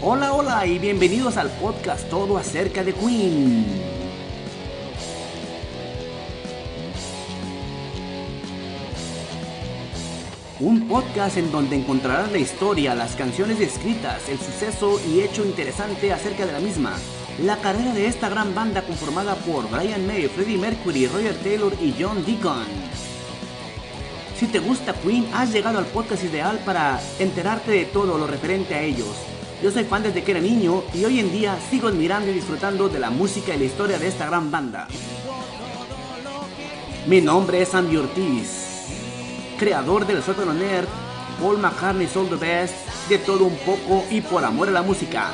Hola, hola y bienvenidos al podcast Todo Acerca de Queen. Un podcast en donde encontrarás la historia, las canciones escritas, el suceso y hecho interesante acerca de la misma. La carrera de esta gran banda conformada por Brian May, Freddie Mercury, Roger Taylor y John Deacon. Si te gusta Queen, has llegado al podcast ideal para enterarte de todo lo referente a ellos. Yo soy fan desde que era niño y hoy en día sigo admirando y disfrutando de la música y la historia de esta gran banda. Mi nombre es Andy Ortiz, creador del sótano nerd, Paul McCartney's All the Best, de todo un poco y por amor a la música.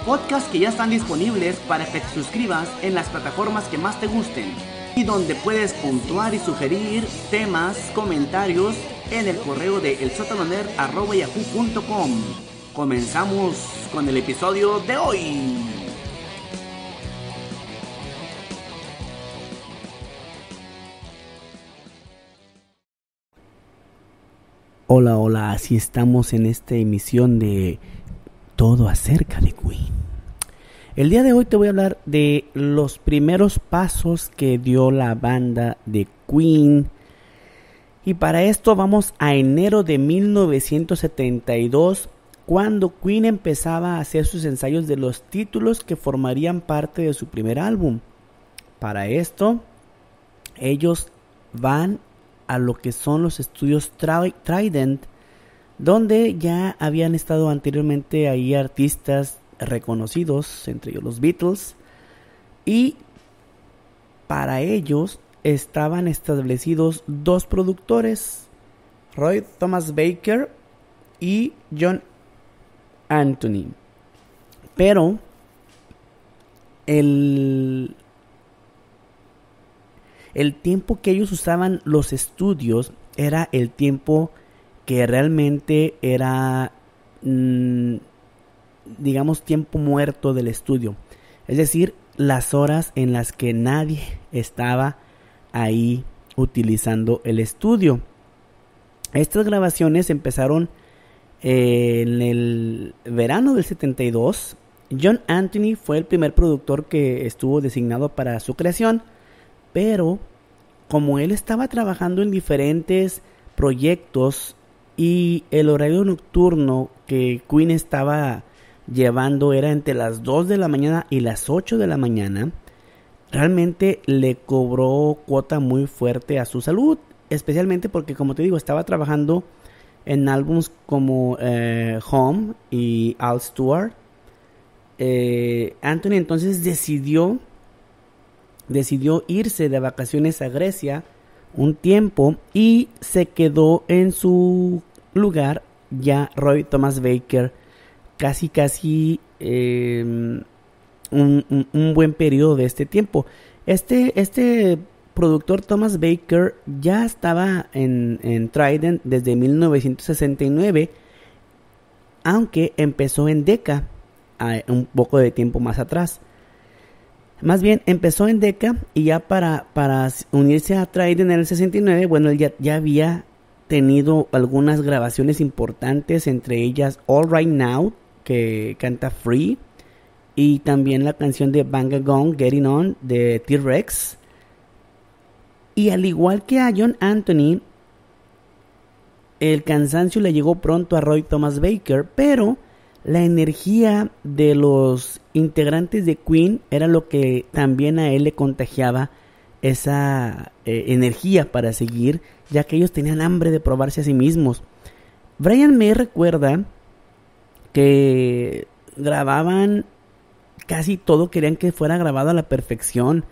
Podcasts que ya están disponibles para que te suscribas en las plataformas que más te gusten y donde puedes puntuar y sugerir temas, comentarios en el correo de elsotanonerd@yahoo.com. Comenzamos con el episodio de hoy. Hola, hola, así estamos en esta emisión de Todo Acerca de Queen. El día de hoy te voy a hablar de los primeros pasos que dio la banda de Queen. Y para esto vamos a enero de 1972, cuando Queen empezaba a hacer sus ensayos de los títulos que formarían parte de su primer álbum. Para esto, ellos van a lo que son los estudios Trident, donde ya habían estado anteriormente ahí artistas reconocidos, entre ellos los Beatles, y para ellos estaban establecidos dos productores, Roy Thomas Baker y John Anthony. Pero el tiempo que ellos usaban los estudios era el tiempo que realmente era, digamos, tiempo muerto del estudio. Es decir, las horas en las que nadie estaba ahí utilizando el estudio. Estas grabaciones empezaron en el verano del 72. John Anthony fue el primer productor que estuvo designado para su creación, pero como él estaba trabajando en diferentes proyectos y el horario nocturno que Queen estaba llevando era entre las 2 de la mañana y las 8 de la mañana, realmente le cobró cuota muy fuerte a su salud, especialmente porque, como te digo, estaba trabajando en álbumes como Home y All Stewart. Anthony entonces decidió irse de vacaciones a Grecia un tiempo y se quedó en su lugar ya Roy Thomas Baker casi un buen periodo de este tiempo. Este productor Thomas Baker ya estaba en Trident desde 1969, aunque empezó en Decca un poco de tiempo más atrás. Más bien empezó en Decca y ya para unirse a Trident en el 69, bueno, él ya había tenido algunas grabaciones importantes, entre ellas All Right Now, que canta Free, y también la canción de Bang a Gong, Getting On, de T-Rex. Y al igual que a John Anthony, el cansancio le llegó pronto a Roy Thomas Baker, pero la energía de los integrantes de Queen era lo que también a él le contagiaba esa energía para seguir, ya que ellos tenían hambre de probarse a sí mismos. Brian May recuerda que grababan casi todo, querían que fuera grabado a la perfección.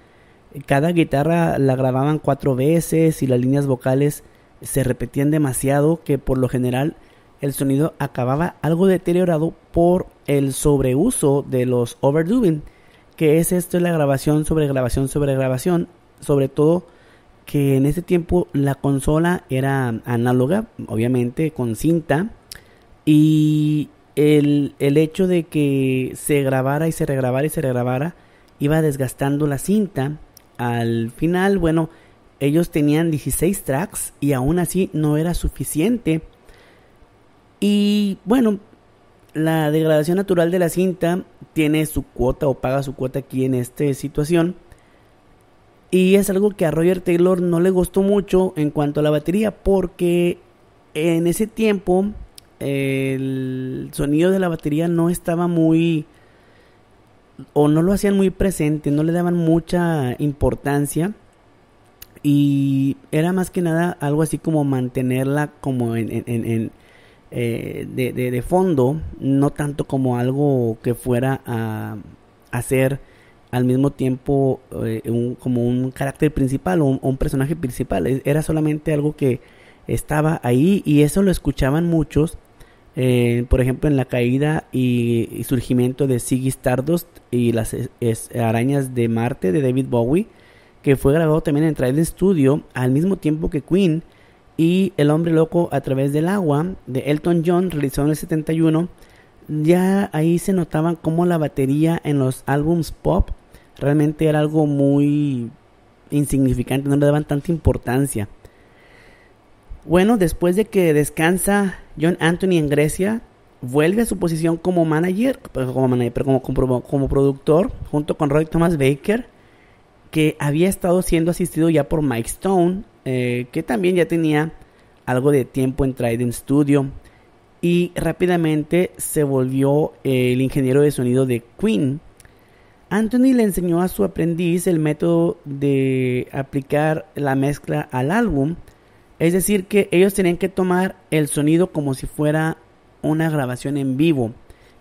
Cada guitarra la grababan 4 veces y las líneas vocales se repetían demasiado, que por lo general el sonido acababa algo deteriorado por el sobreuso de los overdubbing, que es la grabación sobre grabación sobre grabación, sobre todo que en ese tiempo la consola era análoga, obviamente con cinta, y el hecho de que se grabara y se regrabara iba desgastando la cinta. Al final, bueno, ellos tenían 16 tracks y aún así no era suficiente. Y bueno, la degradación natural de la cinta tiene su cuota o paga su cuota aquí en esta situación. Y es algo que a Roger Taylor no le gustó mucho en cuanto a la batería, porque en ese tiempo el sonido de la batería no estaba muy, o no lo hacían muy presente, no le daban mucha importancia, y era más que nada algo así como mantenerla como de fondo, no tanto como algo que fuera a hacer al mismo tiempo como un carácter principal o un personaje principal. Era solamente algo que estaba ahí, y eso lo escuchaban muchos, por ejemplo en la caída y surgimiento de Ziggy Stardust y las arañas de Marte de David Bowie, que fue grabado también en Trident Studio al mismo tiempo que Queen, y El hombre loco a través del agua de Elton John, realizado en el 71. Ya ahí se notaban como la batería en los álbums pop realmente era algo muy insignificante, no le daban tanta importancia. Bueno, después de que descansa John Anthony en Grecia, vuelve a su posición como manager, pero como productor, junto con Roy Thomas Baker, que había estado siendo asistido ya por Mike Stone, que también ya tenía algo de tiempo en Trident Studio, y rápidamente se volvió el ingeniero de sonido de Queen. Anthony le enseñó a su aprendiz el método de aplicar la mezcla al álbum, es decir que ellos tenían que tomar el sonido como si fuera una grabación en vivo,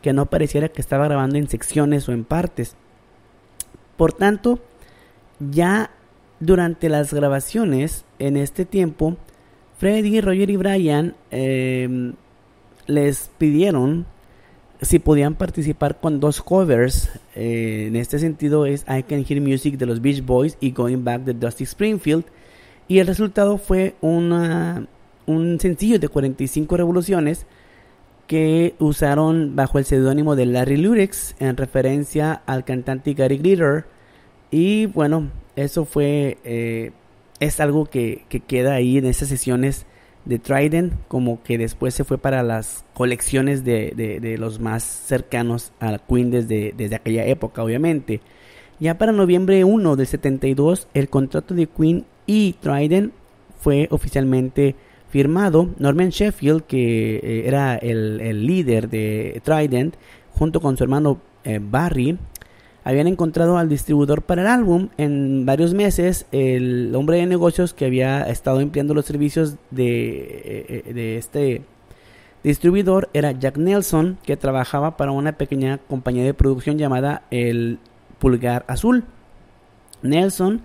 que no pareciera que estaba grabando en secciones o en partes. Por tanto, ya durante las grabaciones en este tiempo, Freddie, Roger y Brian les pidieron si podían participar con dos covers. En este sentido es I Can Hear Music de los Beach Boys y Going Back de Dusty Springfield, y el resultado fue un sencillo de 45 revoluciones que usaron bajo el seudónimo de Larry Lurex en referencia al cantante Gary Glitter. Y bueno, eso fue es algo que queda ahí en esas sesiones de Trident, como que después se fue para las colecciones de los más cercanos a Queen desde aquella época, obviamente. Ya para noviembre 1 del 72, el contrato de Queen y Trident fue oficialmente firmado. Norman Sheffield, que era el líder de Trident, junto con su hermano Barry, habían encontrado al distribuidor para el álbum. En varios meses, el hombre de negocios que había estado empleando los servicios de este distribuidor era Jack Nelson, que trabajaba para una pequeña compañía de producción llamada El Pulgar Azul. Nelson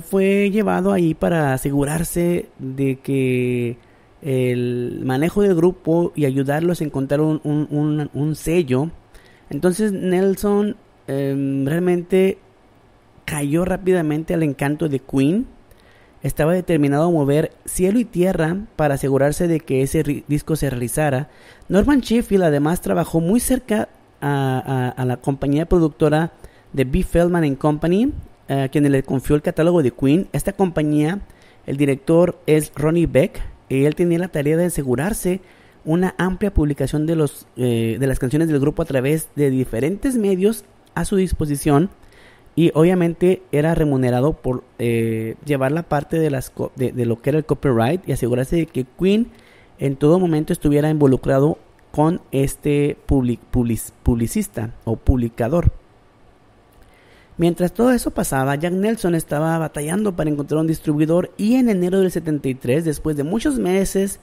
fue llevado ahí para asegurarse de que el manejo del grupo y ayudarlos a encontrar un sello. Entonces Nelson realmente cayó rápidamente al encanto de Queen. Estaba determinado a mover cielo y tierra para asegurarse de que ese disco se realizara. Norman Sheffield además trabajó muy cerca a la compañía productora de B. Feldman Company, a quien le confió el catálogo de Queen. Esta compañía, el director es Ronnie Beck, y él tenía la tarea de asegurarse una amplia publicación de las canciones del grupo a través de diferentes medios a su disposición, y obviamente era remunerado por llevar la parte de lo que era el copyright y asegurarse de que Queen en todo momento estuviera involucrado con este publicista o publicador. Mientras todo eso pasaba, Jack Nelson estaba batallando para encontrar un distribuidor, y en enero del 73, después de muchos meses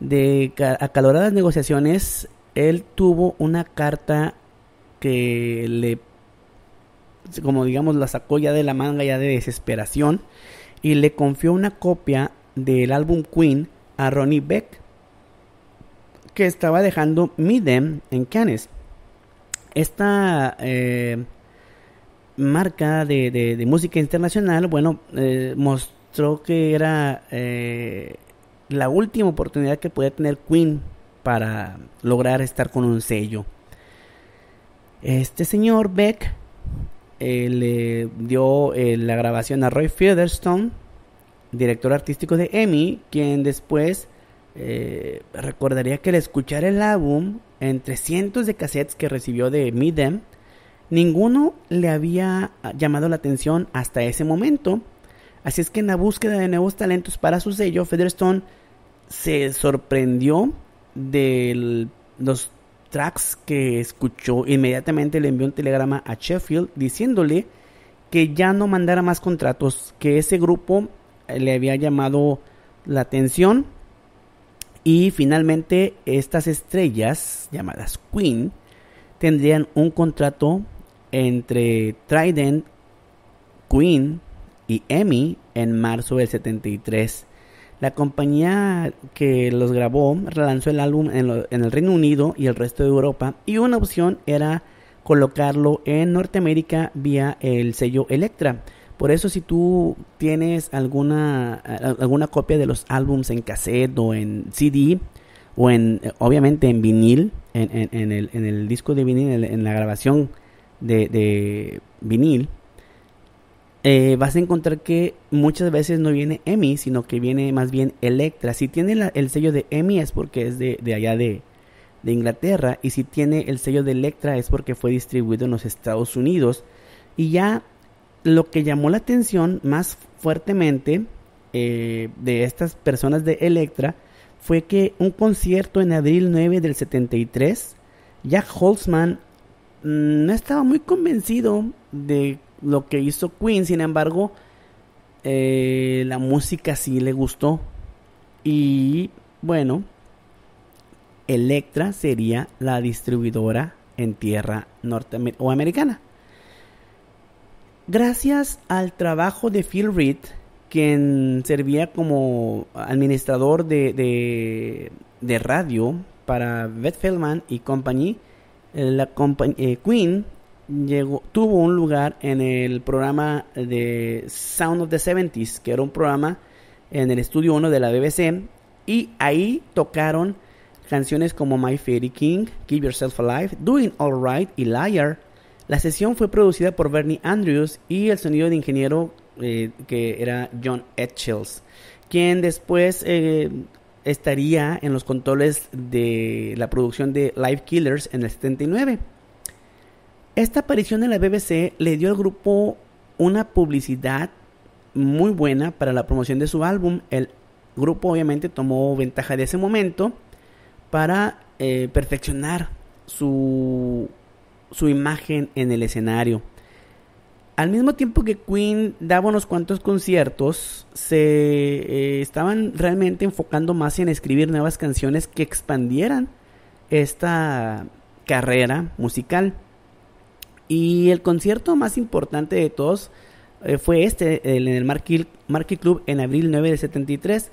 de acaloradas negociaciones, él tuvo una carta que como digamos, la sacó ya de la manga, ya de desesperación, y le confió una copia del álbum Queen a Ronnie Beck, que estaba dejando Midem en Cannes. Esta marca de música internacional, bueno, mostró que era la última oportunidad que podía tener Queen para lograr estar con un sello. Este señor Beck le dio la grabación a Roy Featherstone, director artístico de EMI, quien después recordaría que al escuchar el álbum entre cientos de cassettes que recibió de Meet Them, ninguno le había llamado la atención hasta ese momento. Así es que en la búsqueda de nuevos talentos para su sello, Featherstone se sorprendió de los tracks que escuchó. Inmediatamente le envió un telegrama a Sheffield diciéndole que ya no mandara más contratos, que ese grupo le había llamado la atención. Y finalmente estas estrellas llamadas Queen tendrían un contrato entre Trident, Queen y EMI en marzo del 73. La compañía que los grabó relanzó el álbum en el Reino Unido y el resto de Europa, y una opción era colocarlo en Norteamérica vía el sello Elektra. Por eso, si tú tienes alguna copia de los álbums en cassette o en CD o obviamente en vinil, en el disco de vinil, en la grabación de vinil, vas a encontrar que muchas veces no viene EMI, sino que viene más bien Elektra. Si tiene el sello de EMI es porque es de allá de Inglaterra, y si tiene el sello de Elektra es porque fue distribuido en los Estados Unidos. Y ya lo que llamó la atención más fuertemente de estas personas de Elektra fue que un concierto en abril 9 del 73, Jack Holzman no estaba muy convencido de lo que hizo Queen. Sin embargo, la música sí le gustó, y bueno, Elektra sería la distribuidora en tierra norteamericana. Gracias al trabajo de Phil Reed, quien servía como administrador de radio para Beth Feldman y Company, Queen tuvo un lugar en el programa de Sound of the 70s, que era un programa en el estudio 1 de la BBC, y ahí tocaron canciones como My Fairy King, Keep Yourself Alive, Doing Alright y Liar. La sesión fue producida por Bernie Andrews y el sonido de ingeniero que era John Etchells, quien después estaría en los controles de la producción de Live Killers en el 79. Esta aparición en la BBC le dio al grupo una publicidad muy buena para la promoción de su álbum. El grupo obviamente tomó ventaja de ese momento para perfeccionar su imagen en el escenario. Al mismo tiempo que Queen daba unos cuantos conciertos, se estaban realmente enfocando más en escribir nuevas canciones que expandieran esta carrera musical. Y el concierto más importante de todos fue en el Marquee Club en abril 9 de 73,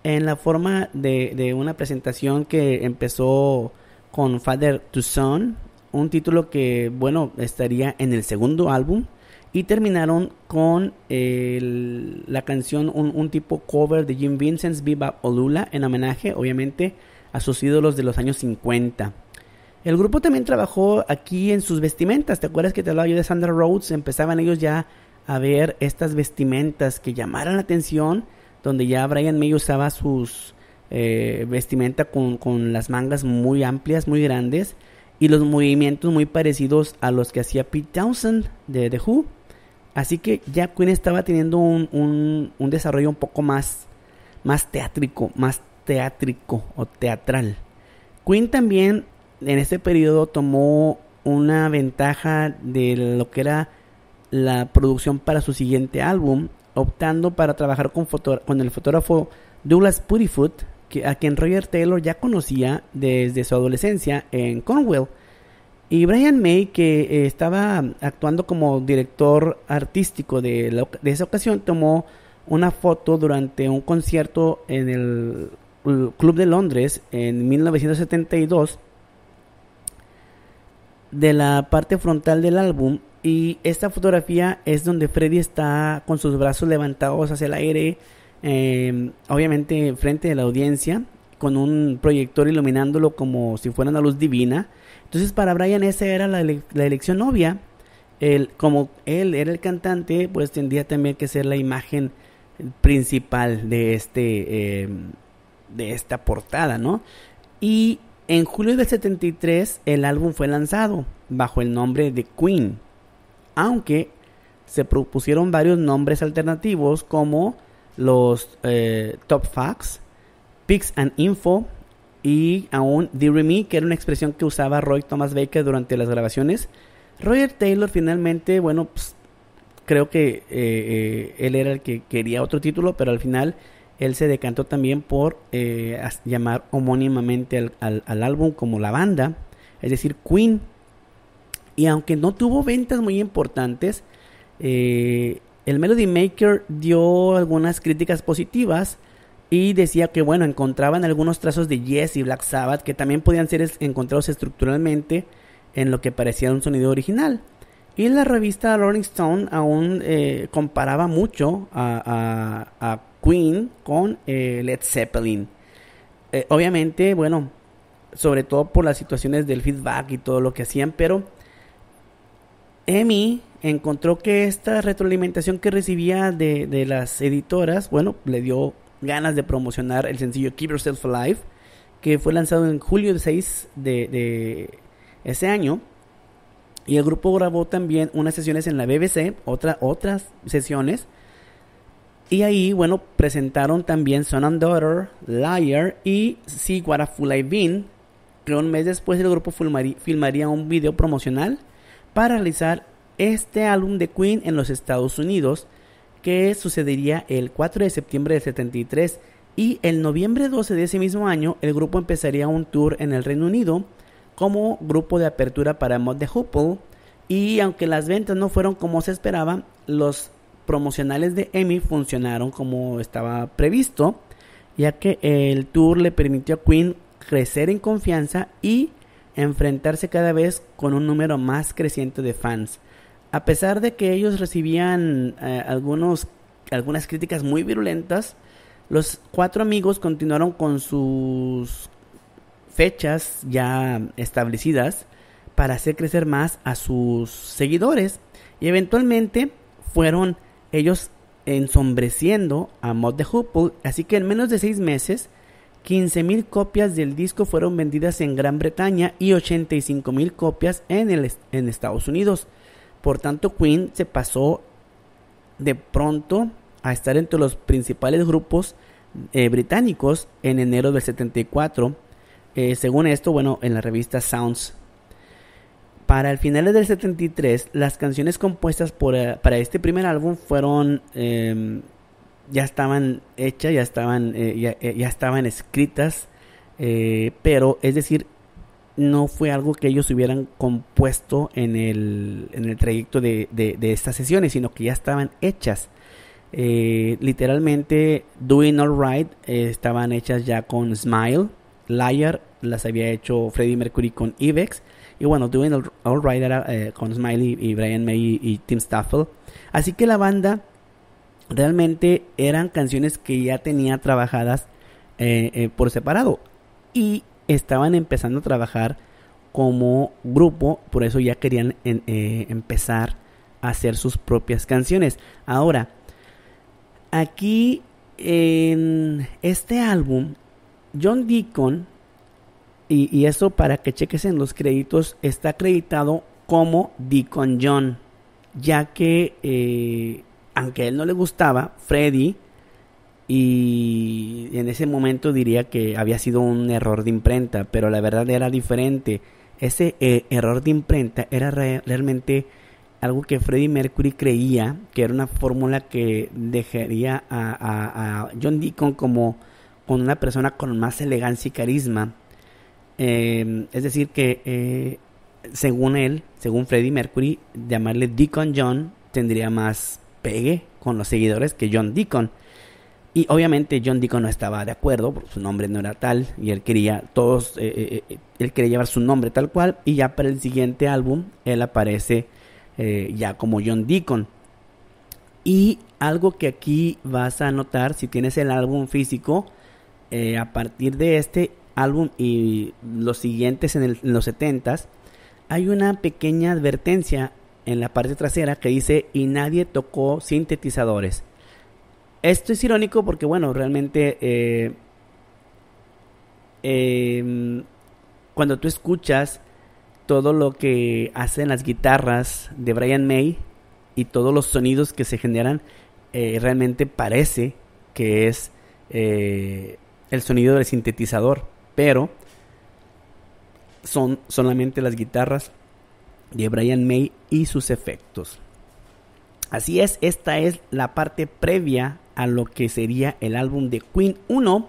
en la forma de una presentación que empezó con Father to Son, un título que, bueno, estaría en el segundo álbum, y terminaron con la canción, un tipo cover de Jim Vincent's Bebop Olula, en homenaje, obviamente, a sus ídolos de los años 50. El grupo también trabajó aquí en sus vestimentas. ¿Te acuerdas que te hablaba yo de Sandra Rhodes? Empezaban ellos ya a ver estas vestimentas que llamaran la atención, donde ya Brian May usaba sus vestimenta con las mangas muy amplias, muy grandes, y los movimientos muy parecidos a los que hacía Pete Townshend de The Who. Así que ya Queen estaba teniendo un desarrollo un poco más teátrico o teatral. Queen también en este periodo tomó una ventaja de lo que era la producción para su siguiente álbum, optando para trabajar con el fotógrafo Douglas Puddifoot, a quien Roger Taylor ya conocía desde su adolescencia en Cornwall. Y Brian May, que estaba actuando como director artístico de esa ocasión, tomó una foto durante un concierto en el Club de Londres en 1972 de la parte frontal del álbum, y esta fotografía es donde Freddie está con sus brazos levantados hacia el aire, obviamente frente de la audiencia, con un proyector iluminándolo como si fuera una luz divina. Entonces para Brian esa era la elección obvia. Como él era el cantante, pues tendría también que ser la imagen principal de esta portada, ¿no? Y En julio del 73 el álbum fue lanzado bajo el nombre de Queen, aunque se propusieron varios nombres alternativos como los Top Facts, Pics and Info y aún Dear Me, que era una expresión que usaba Roy Thomas Baker durante las grabaciones. Roger Taylor finalmente, bueno, pues, creo que él era el que quería otro título, pero al final él se decantó también por llamar homónimamente al álbum como la banda, es decir, Queen. Y aunque no tuvo ventas muy importantes, el Melody Maker dio algunas críticas positivas y decía que, bueno, encontraban algunos trazos de Yes y Black Sabbath que también podían ser encontrados estructuralmente en lo que parecía un sonido original. Y la revista Rolling Stone aún comparaba mucho a Queen con Led Zeppelin. Obviamente, bueno, sobre todo por las situaciones del feedback y todo lo que hacían, pero EMI encontró que esta retroalimentación que recibía de las editoras, bueno, le dio ganas de promocionar el sencillo Keep Yourself Alive, que fue lanzado en julio 6 de ese año. Y el grupo grabó también unas sesiones en la BBC, otras sesiones. Y ahí, bueno, presentaron también Son and Daughter, Liar y See What a Fool I've Been. Que un mes después el grupo filmaría un video promocional para realizar este álbum de Queen en los Estados Unidos, que sucedería el 4 de septiembre del 73. Y el noviembre 12 de ese mismo año, el grupo empezaría un tour en el Reino Unido como grupo de apertura para Mott the Hoople. Y aunque las ventas no fueron como se esperaba, los promocionales de EMI funcionaron como estaba previsto, ya que el tour le permitió a Queen crecer en confianza y enfrentarse cada vez con un número más creciente de fans. A pesar de que ellos recibían algunas críticas muy virulentas, los cuatro amigos continuaron con sus fechas ya establecidas para hacer crecer más a sus seguidores, y eventualmente fueron ellos ensombreciendo a Mott the Hoople, así que en menos de 6 meses 15,000 copias del disco fueron vendidas en Gran Bretaña y 85,000 copias en Estados Unidos. Por tanto, Queen se pasó de pronto a estar entre los principales grupos británicos en enero del 74. Según esto, bueno, en la revista Sounds. Para el final del 73, las canciones compuestas para este primer álbum fueron ya estaban hechas, ya estaban escritas, pero es decir, no fue algo que ellos hubieran compuesto en el trayecto de estas sesiones, sino que ya estaban hechas. Literalmente, Doing Alright estaban hechas ya con Smile. Liar las había hecho Freddie Mercury con Ivex. Y bueno, Doing Alright era con Smiley y Brian May y Tim Staffel. Así que la banda realmente eran canciones que ya tenía trabajadas por separado. Y estaban empezando a trabajar como grupo. Por eso ya querían empezar a hacer sus propias canciones. Ahora, aquí en este álbum, John Deacon, y eso para que cheques en los créditos, está acreditado como Deacon John, ya que aunque a él no le gustaba, Freddie, y en ese momento diría que había sido un error de imprenta, pero la verdad era diferente. Ese error de imprenta era realmente algo que Freddie Mercury creía que era una fórmula que dejaría a John Deacon como con una persona con más elegancia y carisma. Es decir que según Freddie Mercury, llamarle Deacon John tendría más pegue con los seguidores que John Deacon. Y obviamente John Deacon no estaba de acuerdo, porque su nombre no era tal y él quería llevar su nombre tal cual. Y ya para el siguiente álbum él aparece ya como John Deacon. Y algo que aquí vas a notar si tienes el álbum físico, a partir de este álbum y los siguientes en los 70s, hay una pequeña advertencia en la parte trasera que dice: y nadie tocó sintetizadores. Esto es irónico porque, bueno, realmente cuando tú escuchas todo lo que hacen las guitarras de Brian May y todos los sonidos que se generan, realmente parece que es el sonido del sintetizador, pero son solamente las guitarras de Brian May y sus efectos. Así es, esta es la parte previa a lo que sería el álbum de Queen 1.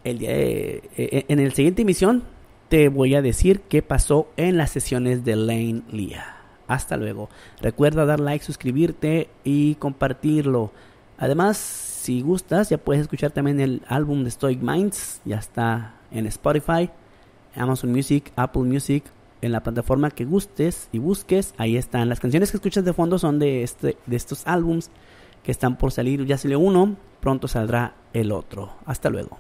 En el siguiente emisión te voy a decir qué pasó en las sesiones de Lane Lea. Hasta luego. Recuerda dar like, suscribirte y compartirlo. Además, si gustas, ya puedes escuchar también el álbum de Stoic Minds. Ya está en Spotify, Amazon Music, Apple Music, en la plataforma que gustes y busques. Ahí están. Las canciones que escuchas de fondo son de estos álbums que están por salir. Ya salió uno, pronto saldrá el otro. Hasta luego.